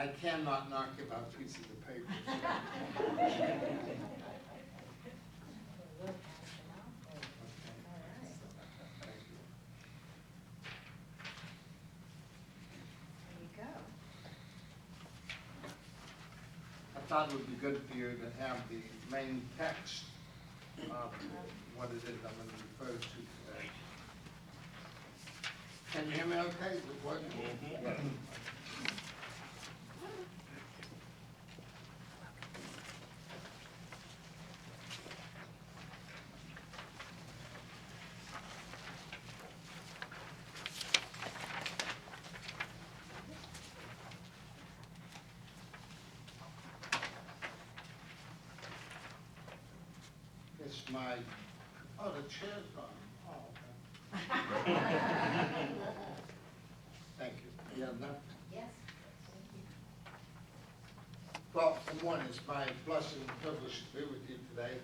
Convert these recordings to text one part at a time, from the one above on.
I cannot not give out pieces of paper. I thought it would be good for you to have the main text of what it is I'm going to refer to today. Can you hear me okay? Is it working? Mm-hmm. It's my, oh, the chair's gone. Oh, okay. Thank you. Yeah, no. Yes. Well, for one, it's my blessing and privilege to be with you today.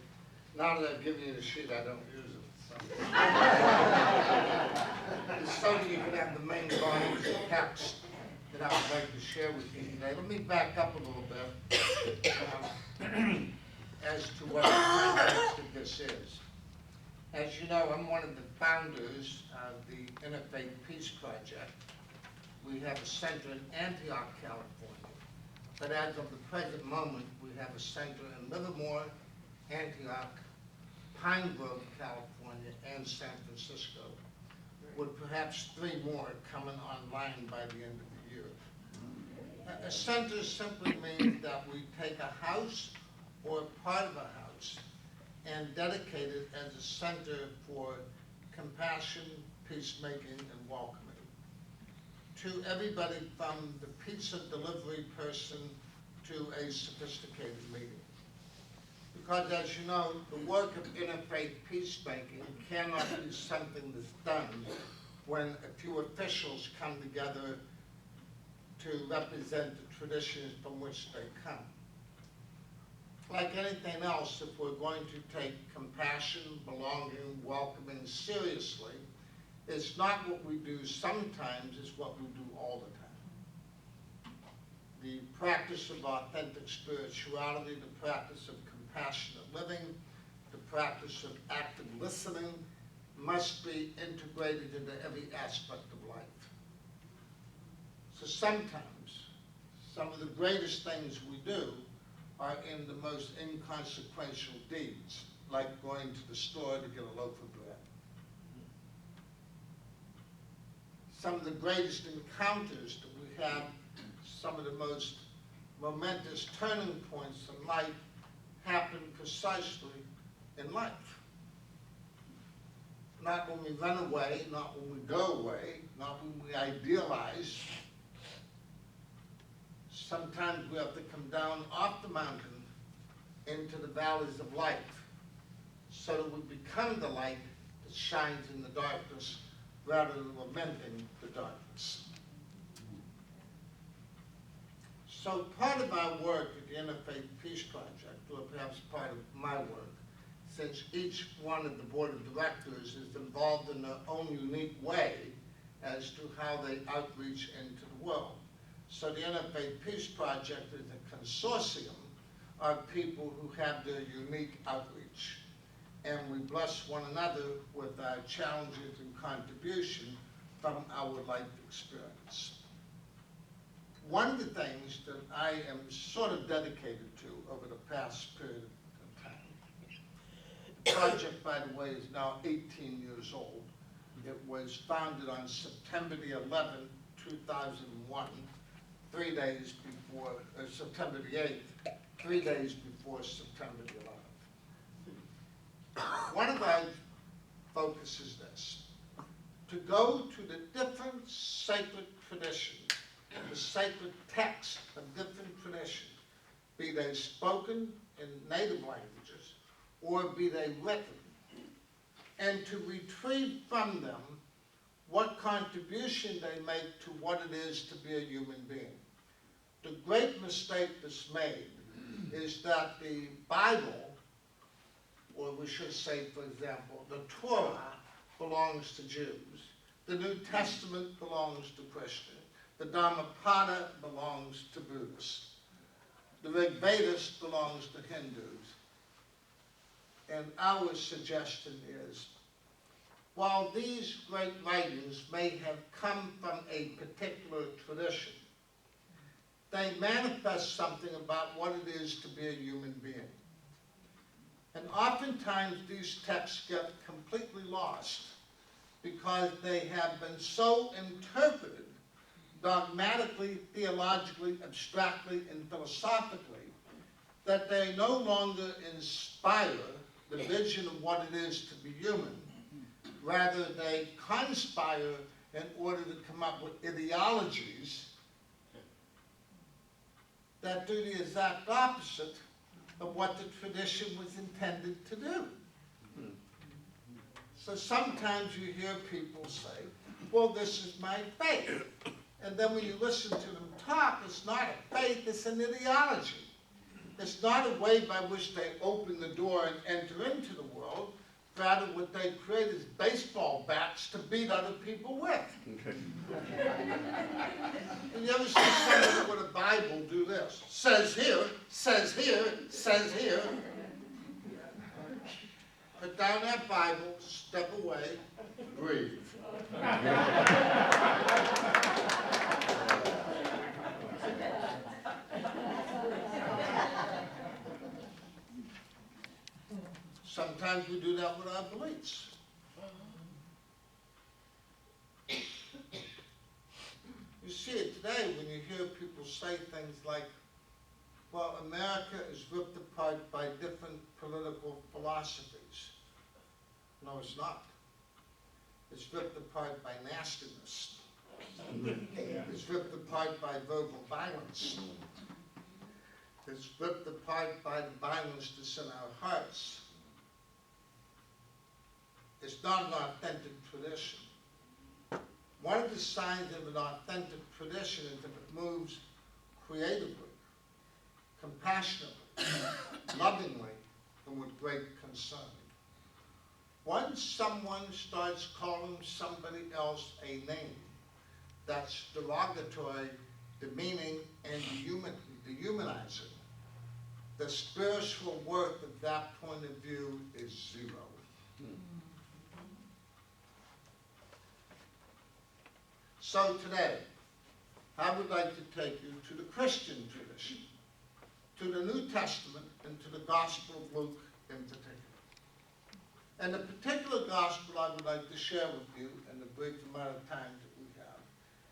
Now that I've given you the sheet, I don't use it. So. It's so that you can have the main body of the text that I would like to share with you today. Let me back up a little bit as to what the context of this is. As you know, I'm one of the founders of the Interfaith Peace Project. We have a center in Antioch, California. But as of the present moment, we have a center in Livermore, Antioch, Pine Grove, California, and San Francisco, with perhaps 3 more coming online by the end of the year. A center simply means that we take a house or part of a house and dedicate it as a center for compassion, peacemaking, and welcoming to everybody from the pizza delivery person to a sophisticated meeting. Because as you know, the work of interfaith peacemaking cannot be something that's done when a few officials come together to represent the traditions from which they come. Like anything else, if we're going to take compassion, belonging, welcoming seriously, it's not what we do sometimes, it's what we do all the time. The practice of authentic spirituality, the practice of compassionate living, the practice of active listening must be integrated into every aspect of life. So sometimes, some of the greatest things we do are in the most inconsequential deeds, like going to the store to get a loaf of bread. Some of the greatest encounters that we have, some of the most momentous turning points in life happen precisely in life. Not when we run away, not when we go away, not when we idealize. Sometimes we have to come down off the mountain into the valleys of life so that we become the light that shines in the darkness rather than lamenting the darkness. So part of our work at the Interfaith Peace Project, or perhaps part of my work, since each one of the board of directors is involved in their own unique way as to how they outreach into the world. So the Interfaith Peace Project is a consortium of people who have their unique outreach. And we bless one another with our challenges and contribution from our life experience. One of the things that I am sort of dedicated to over the past period of time, the project, by the way, is now 18 years old. It was founded on September the 11th, 2001, 3 days before, September the 8th, 3 days before September the 11th. One of our focus is this: to go to the different sacred traditions, the sacred texts of different traditions, be they spoken in native languages or be they written, and to retrieve from them what contribution they make to what it is to be a human being. The great mistake that's made is that the Bible, or we should say, for example, the Torah belongs to Jews, the New Testament belongs to Christians, The Dhammapada belongs to Buddhists. The Rig Vedas belongs to Hindus. And our suggestion is, while these great writings may have come from a particular tradition, they manifest something about what it is to be a human being. And oftentimes these texts get completely lost because they have been so interpreted dogmatically, theologically, abstractly, and philosophically that they no longer inspire the vision of what it is to be human. Rather, they conspire in order to come up with ideologies that do the exact opposite of what the tradition was intended to do. So sometimes you hear people say, well, this is my faith. And then when you listen to them talk, it's not a faith, it's an ideology. It's not a way by which they open the door and enter into the world. Rather, what they create is baseball bats to beat other people with. And you ever see somebody with a Bible do this? Says here, says here, says here. Put down that Bible, step away, breathe. Sometimes we do that with our beliefs. You see it today when you hear people say things like, well, America is ripped apart by different political philosophies. No, it's not. It's ripped apart by nastiness. It's ripped apart by verbal violence. It's ripped apart by the violence that's in our hearts. It's not an authentic tradition. One of the signs of an authentic tradition is that it moves creatively, compassionately, lovingly, and with great concern. Once someone starts calling somebody else a name that's derogatory, demeaning, and dehumanizing, the spiritual worth of that point of view is zero. So today, I would like to take you to the Christian tradition, to the New Testament, and to the Gospel of Luke in particular. And the particular gospel I would like to share with you in the brief amount of time that we have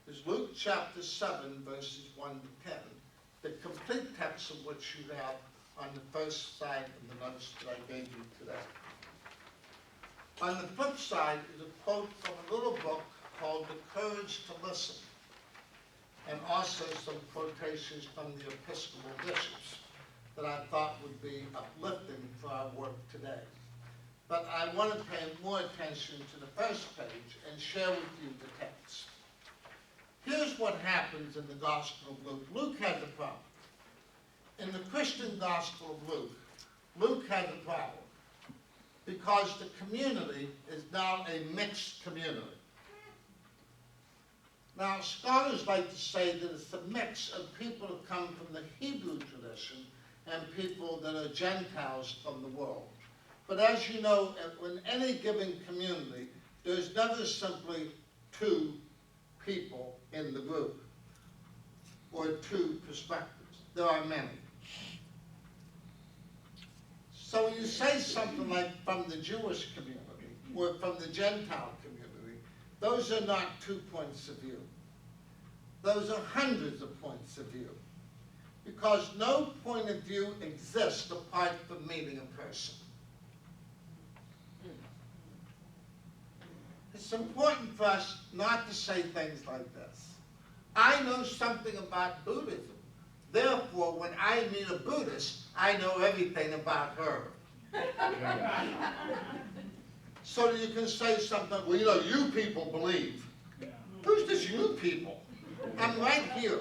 is Luke chapter 7, verses 1 to 10, the complete text of which you have on the first side of the notes that I gave you today. On the flip side is a quote from a little book called The Courage to Listen, and also some quotations from the Episcopal bishops that I thought would be uplifting for our work today. But I want to pay more attention to the first page and share with you the text. Here's what happens in the Gospel of Luke. Luke has a problem. In the Christian Gospel of Luke, Luke has a problem because the community is now a mixed community. Now, scholars like to say that it's a mix of people who come from the Hebrew tradition and people that are Gentiles from the world. But as you know, in any given community, there's never simply two people in the group or two perspectives. There are many. So when you say something like from the Jewish community or from the Gentile community, those are not 2 points of view. Those are hundreds of points of view. Because no point of view exists apart from meeting a person. It's important for us not to say things like this. I know something about Buddhism. Therefore, when I meet a Buddhist, I know everything about her. So that you can say something, well, you know, you people believe. Who's this you people? I'm right here.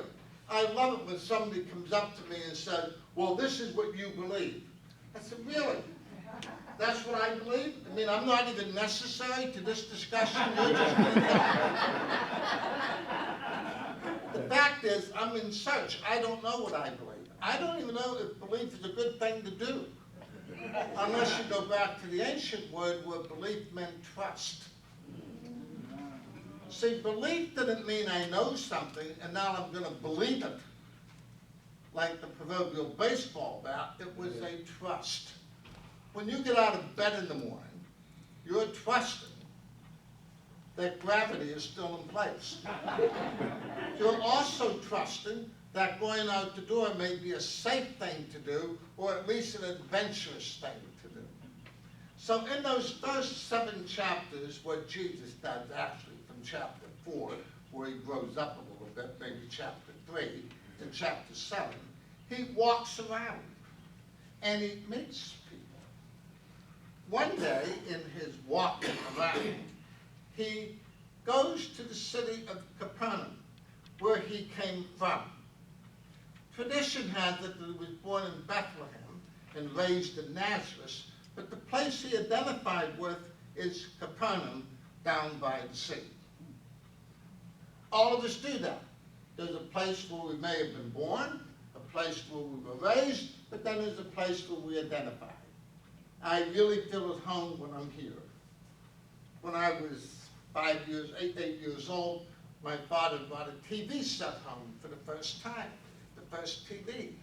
I love it when somebody comes up to me and says, well, this is what you believe. I said, really? That's what I believe? I mean, I'm not even necessary to this discussion. You're just going to tell me. The fact is, I'm in search. I don't know what I believe. I don't even know if belief is a good thing to do. Unless you go back to the ancient word where belief meant trust. See, belief didn't mean I know something and now I'm going to believe it. Like the proverbial baseball bat, it was a trust. When you get out of bed in the morning, you're trusting that gravity is still in place. You're also trusting that going out the door may be a safe thing to do, or at least an adventurous thing to do. So in those first 7 chapters, what Jesus does, actually from chapter 4, where he grows up a little bit, maybe chapter 3, and chapter 7, he walks around and he meets people. One day in his walking around, he goes to the city of Capernaum, where he came from. Tradition has it that he was born in Bethlehem and raised in Nazareth, but the place he identified with is Capernaum, down by the sea. All of us do that. There's a place where we may have been born, a place where we were raised, but then there's a place where we identify. I really feel at home when I'm here. When I was 8 years old, my father brought a TV set home for the first time, the first TV.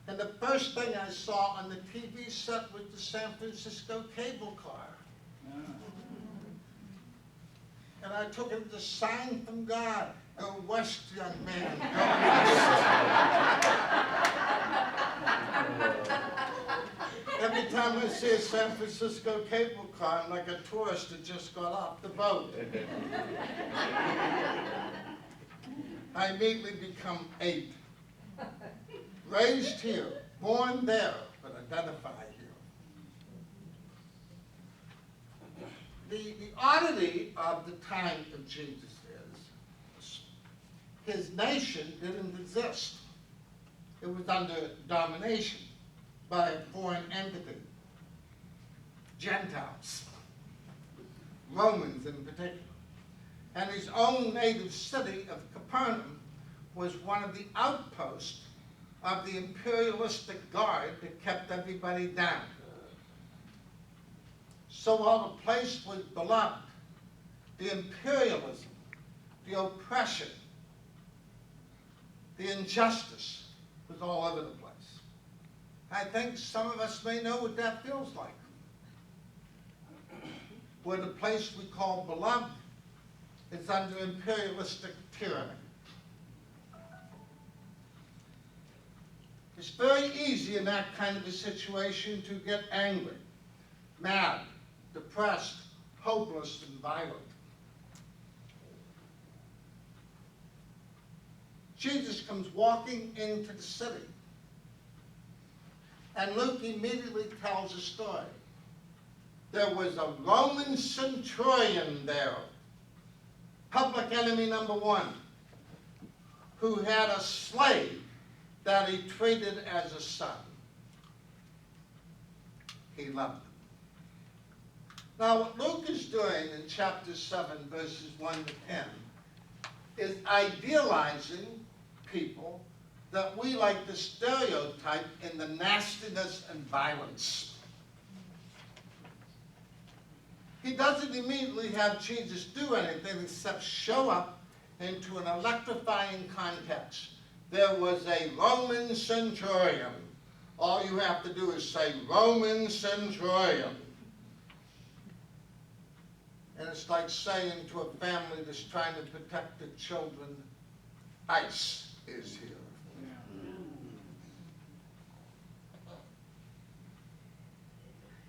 And the first thing I saw on the TV set was the San Francisco cable car. And I took it as a sign from God. Go west, young man, go west. Every time I see a San Francisco cable car, I'm like a tourist that just got off the boat. I immediately become 8. Raised here, born there, but identify here. The oddity of the time of Jesus is his nation didn't exist. It was under domination by a foreign entity, Gentiles, Romans in particular. And his own native city of Capernaum was one of the outposts of the imperialistic guard that kept everybody down. So while the place was beloved, the imperialism, the oppression, the injustice was all over the place. I think some of us may know what that feels like. Where the place we call beloved is under imperialistic tyranny. It's very easy in that kind of a situation to get angry, mad, depressed, hopeless, and violent. Jesus comes walking into the city. And Luke immediately tells a story. There was a Roman centurion there, public enemy number 1, who had a slave that he treated as a son. He loved him. Now, what Luke is doing in chapter 7, verses 1 to 10, is idealizing people that we like to stereotype in the nastiness and violence. He doesn't immediately have Jesus do anything except show up into an electrifying context. There was a Roman centurion. All you have to do is say, Roman centurion. And it's like saying to a family that's trying to protect the children, ICE is here.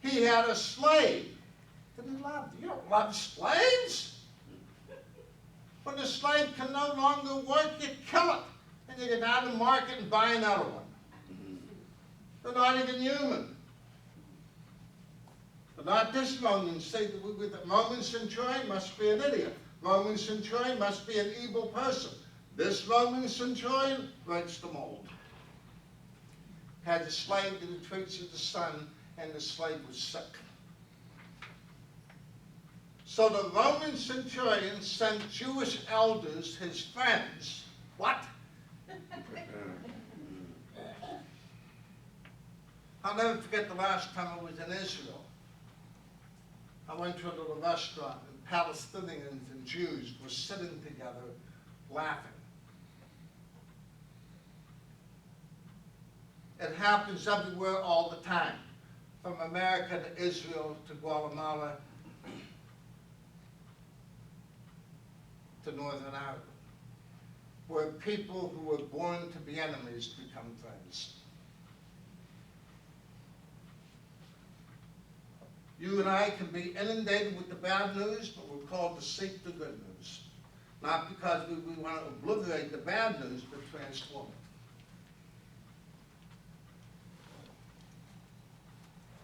He had a slave that he loved. You don't love slaves? When the slave can no longer work, you kill it. And you get out of the market and buy another one. They're not even human. But not this Roman. Say the Roman centurion must be an idiot. Roman centurion must be an evil person. This Roman centurion breaks the mold. Had a slave that he treats as a son, and the slave was sick. So the Roman centurion sent Jewish elders, his friends, What? I'll never forget the last time I was in Israel. I went to a little restaurant, and Palestinians and Jews were sitting together laughing. It happens everywhere all the time, from America to Israel to Guatemala to Northern Ireland, where people who were born to be enemies become friends. You and I can be inundated with the bad news, but we're called to seek the good news. Not because we want to obliterate the bad news, but transform it.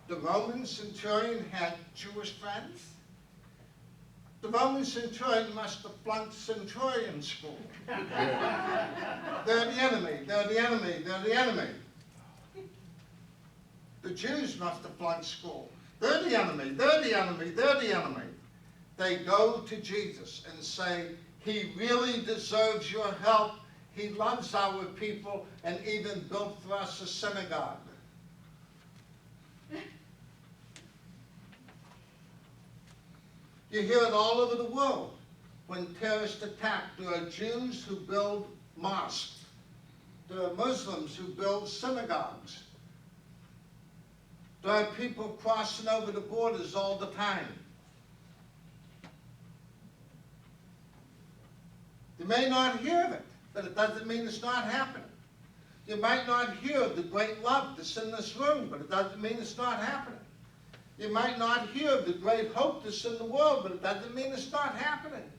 The Roman centurion had Jewish friends. The Roman centurion must have flunked centurion school. They're the enemy, they're the enemy, they're the enemy. The Jews must have flunked school. They're the enemy, they're the enemy, they're the enemy. They go to Jesus and say, he really deserves your help. He loves our people and even built for us a synagogue. You hear it all over the world. When terrorists attack, there are Jews who build mosques. There are Muslims who build synagogues. There are people crossing over the borders all the time. You may not hear of it, but it doesn't mean it's not happening. You might not hear of the great love that's in this room, but it doesn't mean it's not happening. You might not hear of the great hope that's in the world, but it doesn't mean it's not happening.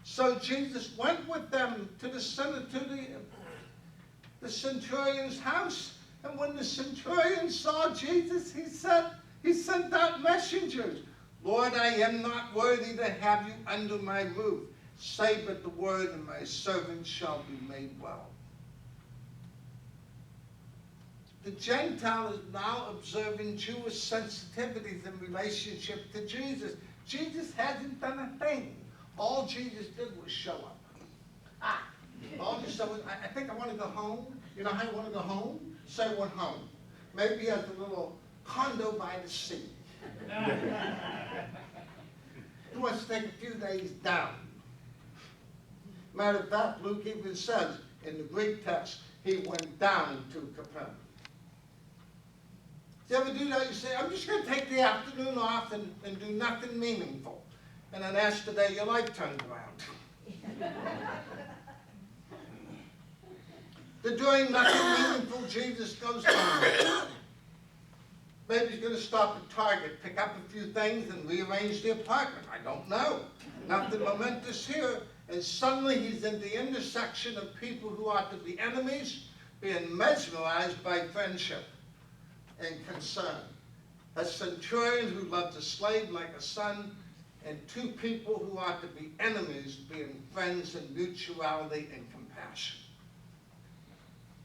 So Jesus went with them to the centurion's house. And when the centurion saw Jesus, he sent out messengers. Lord, I am not worthy to have you under my roof. Say but the word, and my servant shall be made well. The Gentile is now observing Jewish sensitivities in relationship to Jesus. Jesus hasn't done a thing. All Jesus did was show up. All he said was, I think I want to go home. You know how you want to go home? Say I want home. Maybe he has a little condo by the sea. He wants to take a few days down. Matter of fact, Luke even says in the Greek text, he went down to Capernaum. Do you ever do that? You say, I'm just going to take the afternoon off and do nothing meaningful. And then that's the day your life turns around. The doing nothing meaningful, Jesus goes home. Maybe he's going to stop at Target, pick up a few things, and rearrange the apartment. I don't know. Nothing momentous here. And suddenly he's in the intersection of people who ought to be enemies, being mesmerized by friendship and concern. A centurion who loves a slave like a son, and two people who ought to be enemies being friends in mutuality and compassion.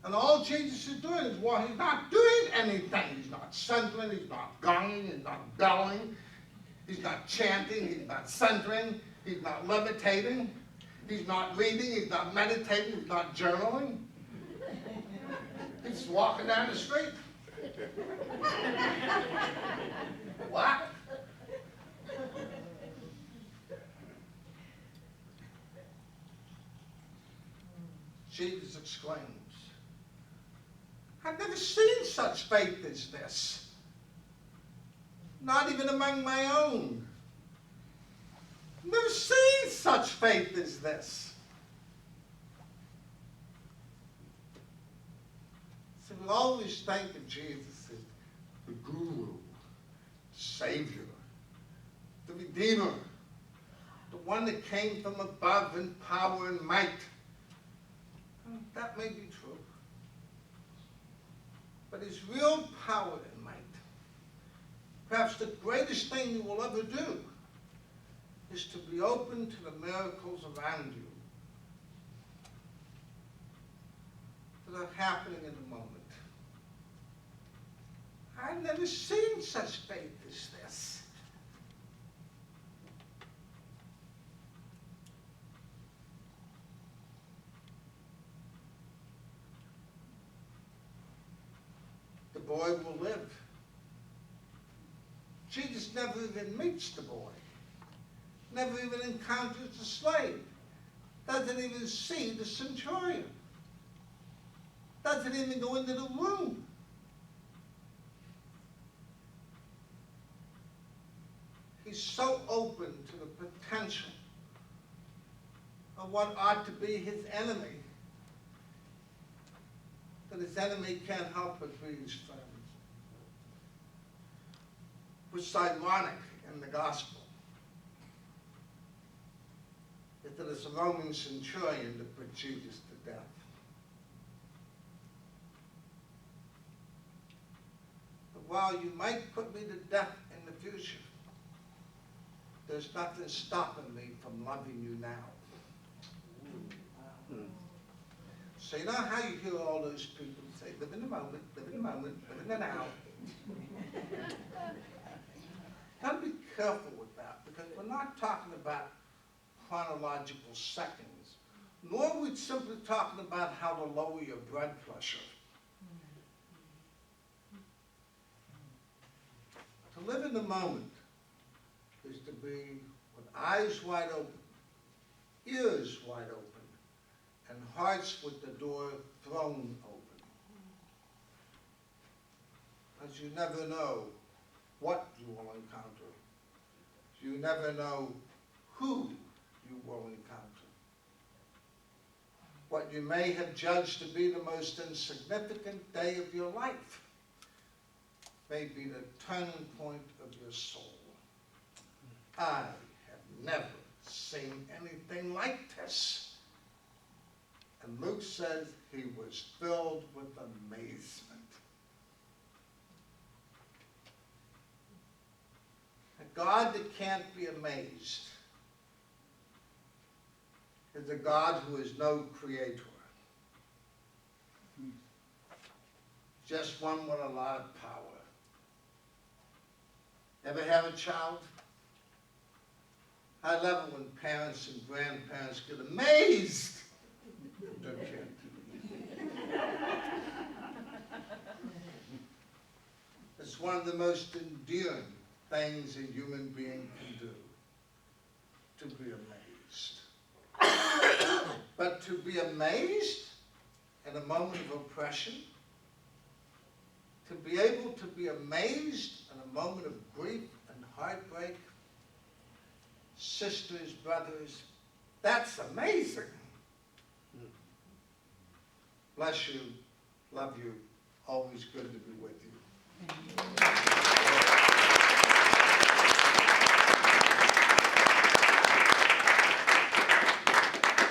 And all Jesus is doing is, well, he's not doing anything. He's not centering, he's not gonging, he's not belling, he's not chanting, he's not centering, he's not levitating, he's not reading, he's not meditating, he's not journaling. He's just walking down the street. What? Jesus exclaims, I've never seen such faith as this. Not even among my own. I've never seen such faith as this. So we always think of Jesus as the guru, the savior, the redeemer, the one that came from above in power and might. That may be true. But his real power and might, perhaps the greatest thing you will ever do, is to be open to the miracles around you that are happening in the moment. I've never seen such faith as this. boy will live. Jesus never even meets the boy, never even encounters the slave, doesn't even see the centurion, doesn't even go into the room. He's so open to the potential of what ought to be his enemy that his enemy can't help but be his friend. Which is ironic in the gospel, is that it's a Roman centurion that put Jesus to death. But while you might put me to death in the future, there's nothing stopping me from loving you now. So you know how you hear all those people say, live in the moment, live in the moment, live in the now. Gotta be careful with that, because we're not talking about chronological seconds, nor are we simply talking about how to lower your blood pressure. To live in the moment is to be with eyes wide open, ears wide open, and hearts with the door thrown open. Because you never know what you will encounter. You never know who you will encounter. What you may have judged to be the most insignificant day of your life may be the turning point of your soul. I have never seen anything like this. And Luke says he was filled with amazement. A God that can't be amazed is a God who is no creator. Just one with a lot of power. Ever have a child? I love it when parents and grandparents get amazed at their kid. It's one of the most endearing things a human being can do, to be amazed. But to be amazed in a moment of oppression, to be able to be amazed in a moment of grief and heartbreak, sisters, brothers, that's amazing. Bless you, love you, always good to be with you.